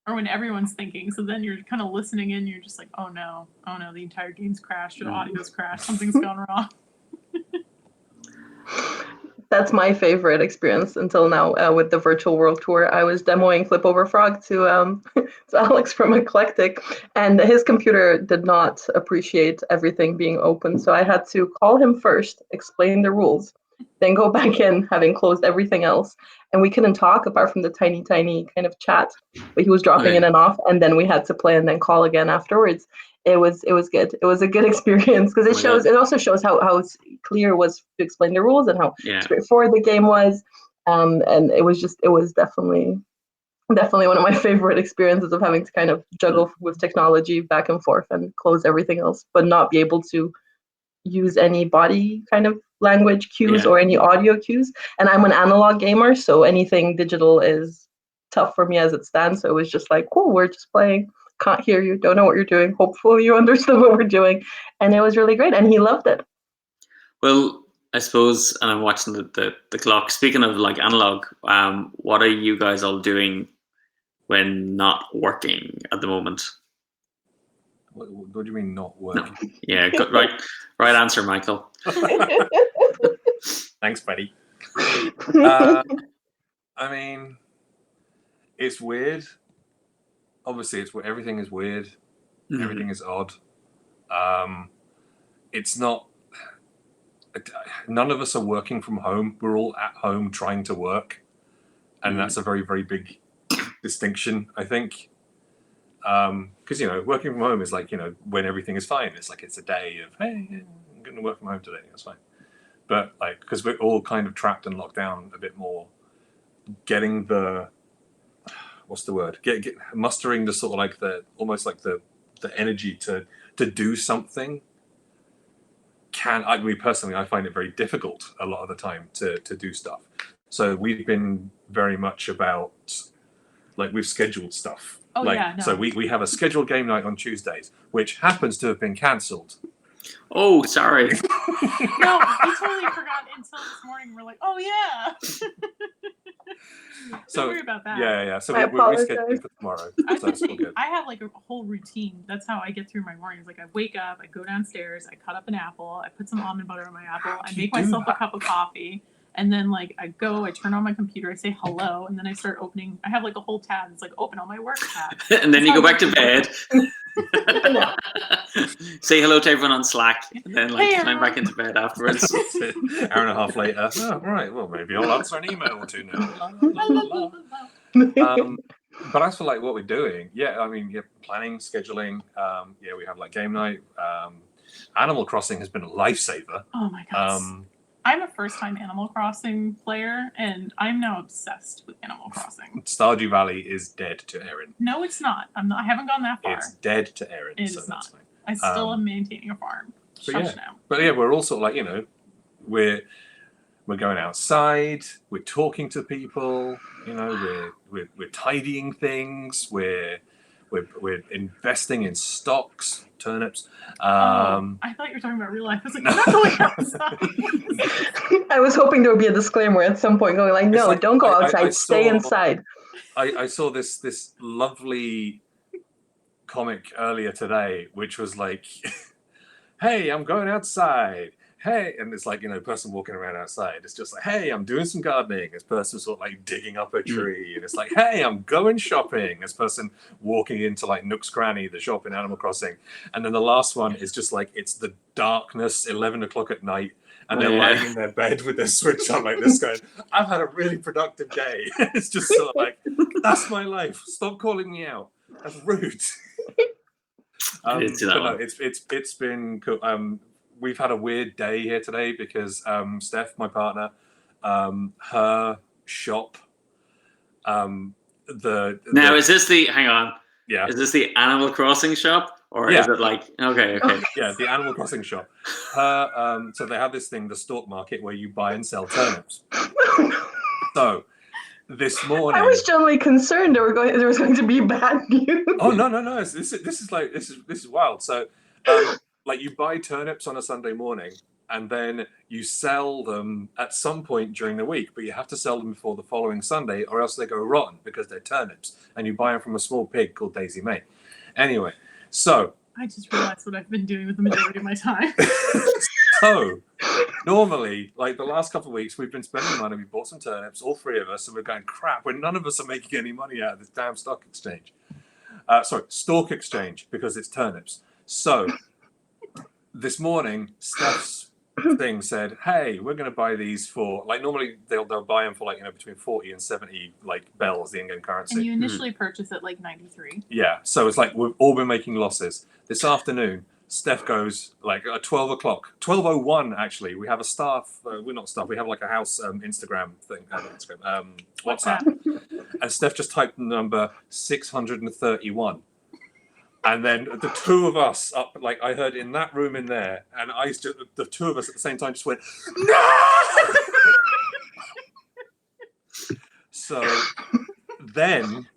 Or when everyone's thinking, so then you're kind of listening in, you're just like, oh no, the entire game's crashed, or the audio's crashed, something's gone wrong. That's my favorite experience until now with the virtual world tour. I was demoing Flip Over Frog to Alex from Eclectic, and his computer did not appreciate everything being open, so I had to call him first, explain the rules, then go back in, having closed everything else. And we couldn't talk apart from the tiny kind of chat, but he was dropping in and off, and then we had to play and then call again afterwards. It was good. It was a good experience, because it also shows how clear it was to explain the rules and how straightforward the game was. And it was definitely one of my favorite experiences of having to kind of juggle with technology back and forth and close everything else, but not be able to use any body kind of language cues Yeah. or any audio cues. And I'm an analog gamer, so anything digital is tough for me as it stands. So it was just like, cool, we're just playing. Can't hear you, don't know what you're doing. Hopefully you understood what we're doing. And it was really great. And he loved it. Well, I suppose, and I'm watching the clock. Speaking of like analog, what are you guys all doing when not working at the moment? What do you mean not working? No. Yeah, good, right answer, Michael. Thanks, buddy. I mean, it's weird. Obviously, everything is weird. Mhm. Everything is odd. It's not. None of us are working from home. We're all at home trying to work, and that's a very, very big distinction, I think. Because working from home is like when everything is fine. It's like it's a day of hey, I'm going to work from home today. That's fine. But like because we're all kind of trapped and locked down a bit more, getting the what's the word? Mustering the sort of like the almost like the energy to do something. I find it very difficult a lot of the time to do stuff. So we've been very much about like we've scheduled stuff. Oh, like, yeah, no. So we have a scheduled game night on Tuesdays, which happens to have been cancelled. Oh, sorry. No, we totally forgot until this morning. We're like, oh yeah. Don't worry about that. Yeah. So I we're rescheduling for tomorrow. So it's all good. I have like a whole routine. That's how I get through my mornings. Like I wake up, I go downstairs, I cut up an apple, I put some almond butter on my apple, I make myself a cup of coffee, and then like I turn on my computer, I say hello, and then I start opening. I have like a whole tab. It's like open all my work tabs. And then you go back to bed. Say hello to everyone on Slack, and then like Hey, climb back into bed afterwards. Hour and a half later. Oh, right. Well, maybe I'll answer an email or two now. But as for like what we're doing, planning, scheduling. We have like game night. Animal Crossing has been a lifesaver. Oh my gosh. I'm a first-time Animal Crossing player, and I'm now obsessed with Animal Crossing. Stardew Valley is dead to Erin. No, it's not. I haven't gone that far. It's dead to Erin. It is that's not. fine. I still am maintaining a farm. Shush now. But yeah, we're all sort of like we're going outside. We're talking to people. We're tidying things. We're investing in stocks, turnips. I thought you were talking about real life. I was like, I'm not going outside. I was hoping there would be a disclaimer at some point going like, no, don't go outside, stay inside. I saw this lovely comic earlier today, which was like, hey, I'm going outside. Hey, and it's like, person walking around outside. It's just like, hey, I'm doing some gardening. This person sort of like digging up a tree. And it's like, hey, I'm going shopping. This person walking into like Nook's Cranny, the shop in Animal Crossing. And then the last one is just like, it's the darkness, 11 o'clock at night. And they're lying in their bed with their Switch on like this going, I've had a really productive day. It's just sort of like, that's my life. Stop calling me out. That's rude. It's been cool. We've had a weird day here today because Steph, my partner, her shop. Is this the hang on? Yeah. Is this the Animal Crossing shop, or is it like okay? Yeah, the Animal Crossing shop. Her so they have this thing, the Stalk Market, where you buy and sell turnips. So this morning, I was generally concerned there was going to be bad news. Oh no! This is wild. So. Like you buy turnips on a Sunday morning and then you sell them at some point during the week, but you have to sell them before the following Sunday or else they go rotten because they're turnips, and you buy them from a small pig called Daisy May. Anyway, so I just realized what I've been doing with the majority of my time. So normally, like the last couple of weeks, we've been spending money. We bought some turnips, all three of us, and we're going, crap, when none of us are making any money out of this damn stock exchange. Stalk exchange, because it's turnips. So this morning, Steph's thing said, hey, we're going to buy these for, like, normally they'll buy them for, like, between 40 and 70, like, bells, the in-game currency. And you initially purchased at, like, 93. Yeah, so it's like we've all been making losses. This afternoon, Steph goes, like, at 12 o'clock, 12:01, actually, we have a staff, we're not staff, we have, like, a house Instagram thing, WhatsApp. And Steph just typed the number 631. And then the two of us up, like I heard in that room in there, and the two of us at the same time just went, no! So then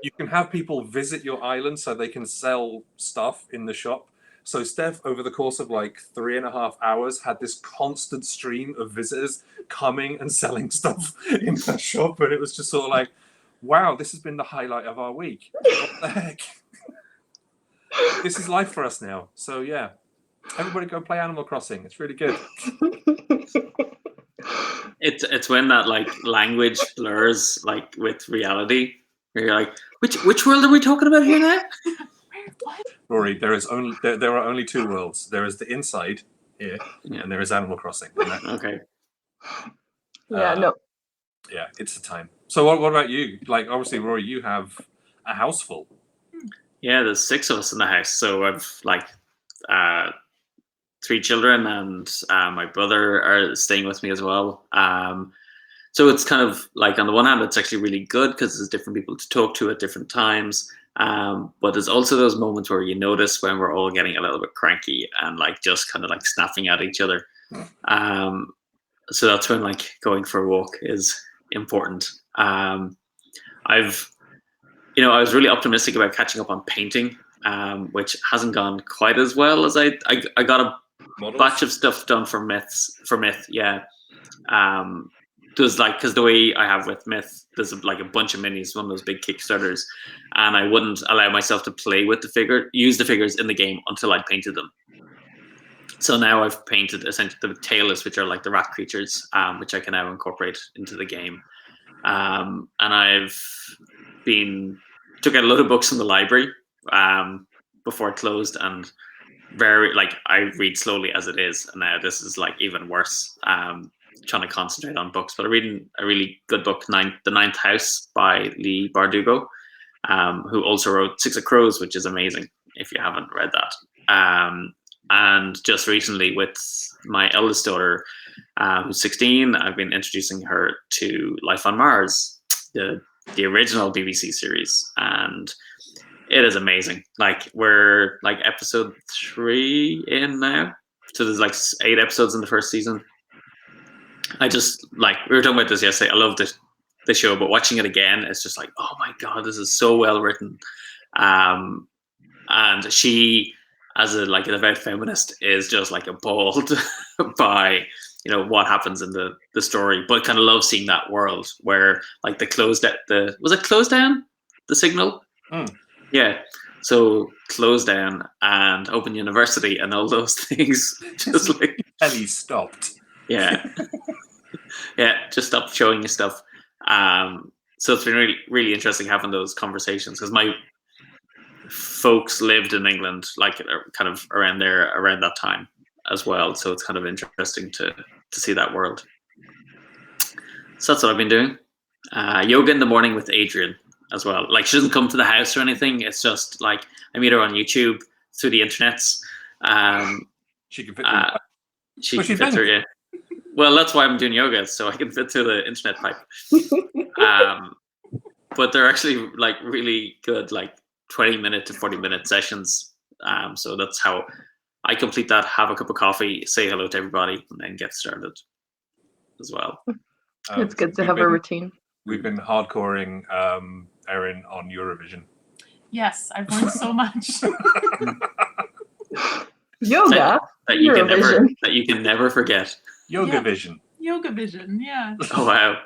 you can have people visit your island so they can sell stuff in the shop. So Steph, over the course of like 3.5 hours, had this constant stream of visitors coming and selling stuff in that shop. And it was just sort of like, wow, this has been the highlight of our week. What the heck? This is life for us now. So yeah, everybody go play Animal Crossing. It's really good. It's when that like language blurs like with reality. Where you're like, which world are we talking about here now? What? Rory, there are only two worlds. There is the inside here, and there is Animal Crossing. Okay. Yeah, no. Yeah, it's the time. So what about you? Like, obviously, Rory, you have a house full. Yeah, there's 6 of us in the house. So I've like 3 children, and my brother are staying with me as well. So it's kind of like, on the one hand, it's actually really good because there's different people to talk to at different times. But there's also those moments where you notice when we're all getting a little bit cranky and like just kind of like snapping at each other. So that's when like going for a walk is important. I was really optimistic about catching up on painting, which hasn't gone quite as well as I got a batch of stuff done for Myth. Yeah. There's like, because the way I have with Myth, there's like a bunch of minis, one of those big Kickstarters, and I wouldn't allow myself to play with use the figures in the game until I'd painted them. So now I've painted essentially the tailless, which are like the rat creatures, which I can now incorporate into the game. And I've took out a load of books from the library before it closed, and I read slowly as it is, and now this is like even worse. Trying to concentrate on books, but I'm reading a really good book, The Ninth House by Lee Bardugo, who also wrote Six of Crows, which is amazing if you haven't read that. And just recently with my eldest daughter, who's 16, I've been introducing her to Life on Mars, the original BBC series, and it is amazing. Like, we're like episode 3 in now, so there's like 8 episodes in the first season. I just, like, we were talking about this yesterday, I love the show, but watching it again, it's just like, oh my god, this is so well written. And she, as a devout feminist, is just like appalled by what happens in the story, but kind of loves seeing that world where like was it closed down, the signal? Yeah, so closed down and Open University and all those things just like Ellie stopped. Yeah. Yeah, just stop showing you stuff. So it's been really, really interesting having those conversations, because my folks lived in England, like kind of around that time as well. So it's kind of interesting to see that world. So that's what I've been doing. Yoga in the morning with Adrian as well. Like, she doesn't come to the house or anything. It's just like I meet her on YouTube through the internets. She can fit through. She can fit through, yeah. Well, that's why I'm doing yoga, so I can fit through the internet pipe. But they're actually like really good, like 20-minute to 40-minute sessions. So that's how I complete that, have a cup of coffee, say hello to everybody, and then get started as well. It's good to have a routine. We've been hardcoring Erin on Eurovision. Yes, I've learned so much. Yoga? That you can never forget. Yoga Vision. Yoga Vision, yeah. Oh, wow.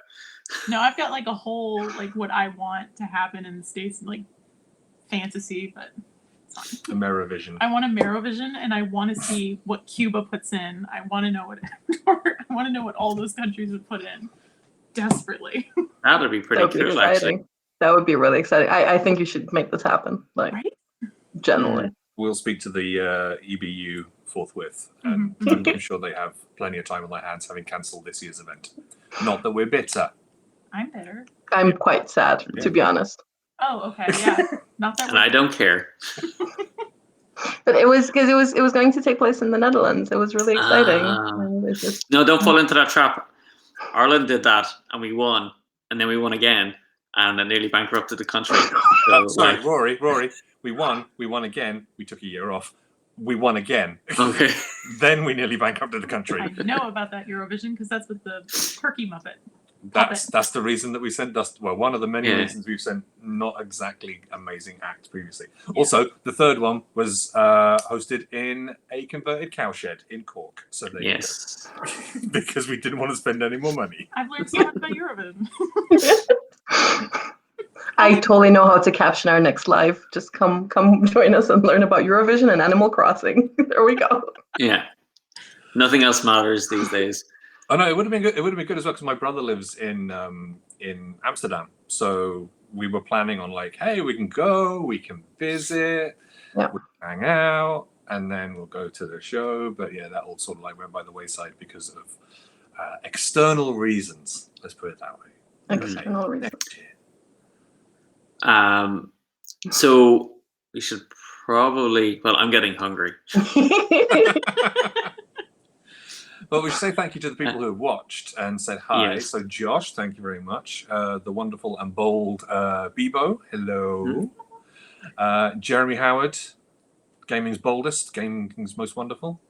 No, I've got like a whole, like, what I want to happen in the States, like fantasy, but it's fine. A Merovision. I want a Merovision, and I want to see what Cuba puts in. I want to know what all those countries would put in desperately. That would be pretty cool, actually. That would be really exciting. I think you should make this happen, like, right? Generally. We'll speak to the EBU forthwith, and I'm sure they have plenty of time on their hands, having cancelled this year's event. Not that we're bitter. I'm bitter. I'm quite sad, to be honest. Oh, okay, yeah. Not that. And I don't care. But it was because it was going to take place in the Netherlands. It was really exciting. No, don't fall into that trap. Ireland did that, and we won, and then we won again, and it nearly bankrupted the country. So, Sorry, Rory. We won again. We took a year off. We won again. Okay. Then we nearly bankrupted the country. I know about that Eurovision because that's with the Turkey Muppet. That's the reason that we sent Dust. Well, one of the many Yeah. reasons we've sent not exactly amazing acts previously. Also, the third one was hosted in a converted cowshed in Cork. So there Yes. you go. Because we didn't want to spend any more money. I've learned so much about Eurovision. I totally know how to caption our next live. Just come join us and learn about Eurovision and Animal Crossing. There we go. Yeah. Nothing else matters these days. Oh no, it would have been good. It would have been good as well because my brother lives in Amsterdam. So we were planning on like, hey, we can go, we can visit, Yeah. we can hang out, and then we'll go to the show. But yeah, that all sort of like went by the wayside because of external reasons. Let's put it that way. External reasons. Next year. So we should probably. Well, I'm getting hungry. Well, we should say thank you to the people who have watched and said hi. Yes. So, Josh, thank you very much. The wonderful and bold Bebo, hello. Jeremy Howard, gaming's boldest, gaming's most wonderful.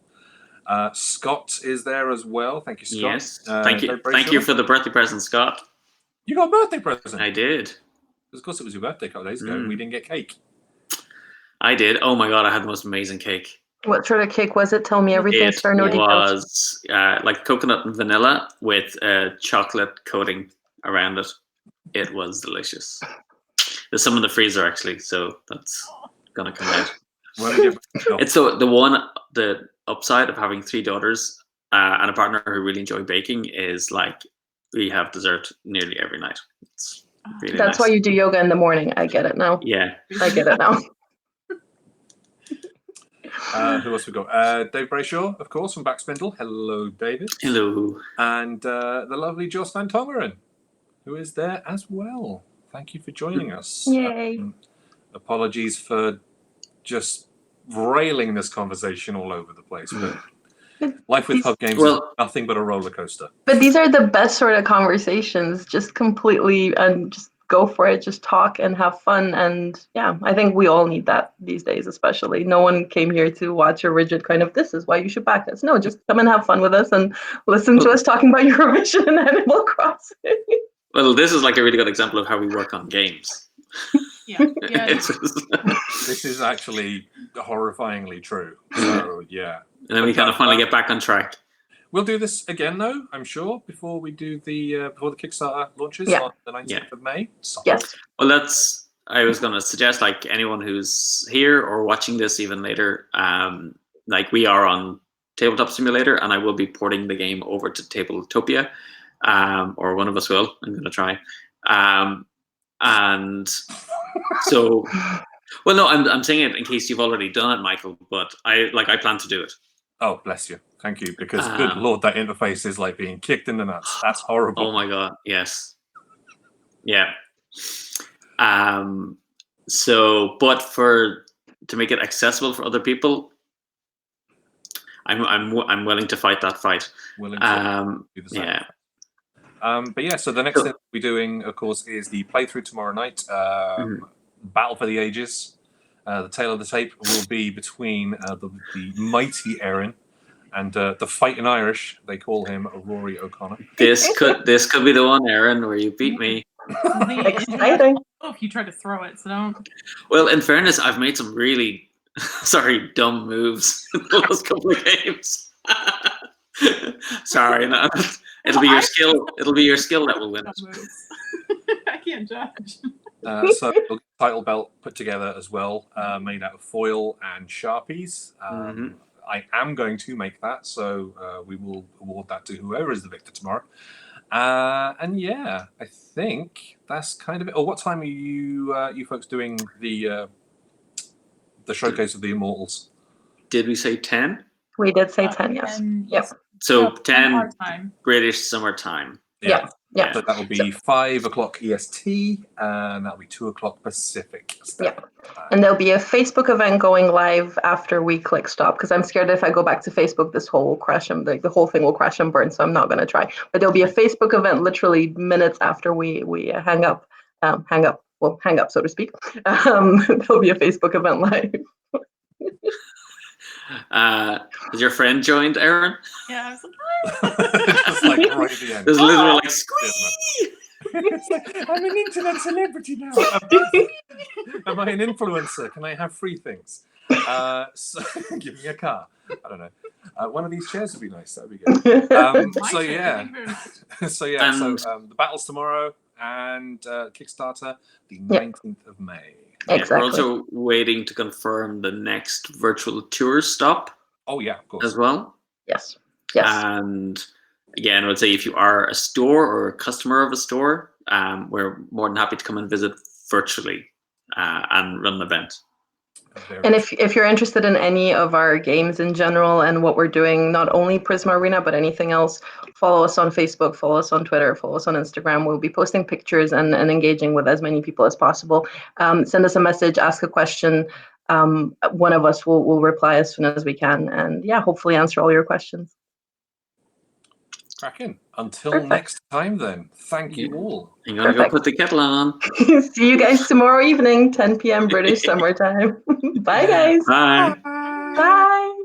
Scott is there as well. Thank you, Scott. Yes. Thank you. Dave Thank you Brayshaw. for the birthday present, Scott. You got a birthday present. I did. Of course, it was your birthday a couple of days ago, and we didn't get cake. I did. Oh my god, I had the most amazing cake. What sort of cake was it? Tell me everything. It Sir, no details. was like coconut and vanilla with a chocolate coating around it. It was delicious. There's some in the freezer actually, so that's gonna come out. It's the upside of having 3 daughters and a partner who really enjoy baking is like we have dessert nearly every night. It's really That's nice. why you do yoga in the morning. I get it now. Yeah. I get it now. Who else we got? Dave Brayshaw, of course, from Backspindle. Hello, David. Hello. And the lovely Joss Van Tongeren, who is there as well. Thank you for joining us. Yay. Apologies for just railing this conversation all over the place, but life with Hub Games is nothing but a roller coaster. But these are the best sort of conversations. Just completely and just go for it. Just talk and have fun. And yeah, I think we all need that these days, especially. No one came here to watch a rigid kind of, this is why you should back us. No, just come and have fun with us and listen to us talking about Eurovision and Animal Crossing. Well, this is like a really good example of how we work on games. Yeah. This is actually horrifyingly true. So yeah. And then we kind of finally get back on track. We'll do this again, though, I'm sure, before we do the Kickstarter launches on the 19th of May. So. Yes. Well, I was going to suggest, like, anyone who's here or watching this even later, like, we are on Tabletop Simulator, and I will be porting the game over to Tabletopia, or one of us will. I'm going to try. And so, well, no, I'm saying it in case you've already done it, Michael, but I plan to do it. Oh, bless you. Thank you. Because, good Lord, that interface is like being kicked in the nuts. That's horrible. Oh, my God. Yes. Yeah. So, but to make it accessible for other people, I'm willing to fight that fight. Willing to do the same. Yeah. But yeah, so the next thing we're doing, of course, is the playthrough tomorrow night. Battle for the Ages. The tale of the tape will be between the mighty Erin and the fighting Irish. They call him Rory O'Connor. This could be the one, Erin, where you beat me. Exciting. Oh, if you try to throw it, so don't. Well, in fairness, I've made some really, dumb moves in the last couple of games. Sorry, no. It'll be your skill. It'll be your skill that will win it. I can't judge. So a title belt put together as well, made out of foil and Sharpies. I am going to make that, so we will award that to whoever is the victor tomorrow. And yeah, I think that's kind of it. What time are you folks doing the showcase of the Immortals? Did we say 10? We did say 10, yes. Yes. So 10 our time. British summertime. Yeah. So that will be 5 o'clock EST, and that'll be 2 o'clock Pacific. And there'll be a Facebook event going live after we click stop, because I'm scared if I go back to Facebook, this whole will crash and the whole thing will crash and burn. So I'm not going to try. But there'll be a Facebook event literally minutes after we hang up. well, hang up, so to speak. There'll be a Facebook event live. Has your friend joined, Erin? Yeah, I was It's like right at the end. There's literally like squeeze. It's like, I'm an internet celebrity now. Am I an influencer? Can I have free things? So give me a car. I don't know. One of these chairs would be nice. That would be good. My So turn, yeah. thank you very much. The battle's tomorrow and Kickstarter the Yep. 19th of May. Yeah, Exactly. we're also waiting to confirm the next virtual tour stop Oh yeah, of course. as well. Yes. Yes. And again, I would say if you are a store or a customer of a store, we're more than happy to come and visit virtually and run an event. And if you're interested in any of our games in general and what we're doing, not only Prisma Arena, but anything else, follow us on Facebook, follow us on Twitter, follow us on Instagram. We'll be posting pictures and engaging with as many people as possible. Send us a message, ask a question. One of us will reply as soon as we can. And yeah, hopefully answer all your questions. Cracking. Until Perfect. next time then. Thank you all. I'm going to go Perfect. put the kettle on. See you guys tomorrow evening, 10 p.m. British Summer Time. Bye, guys. Bye. Bye.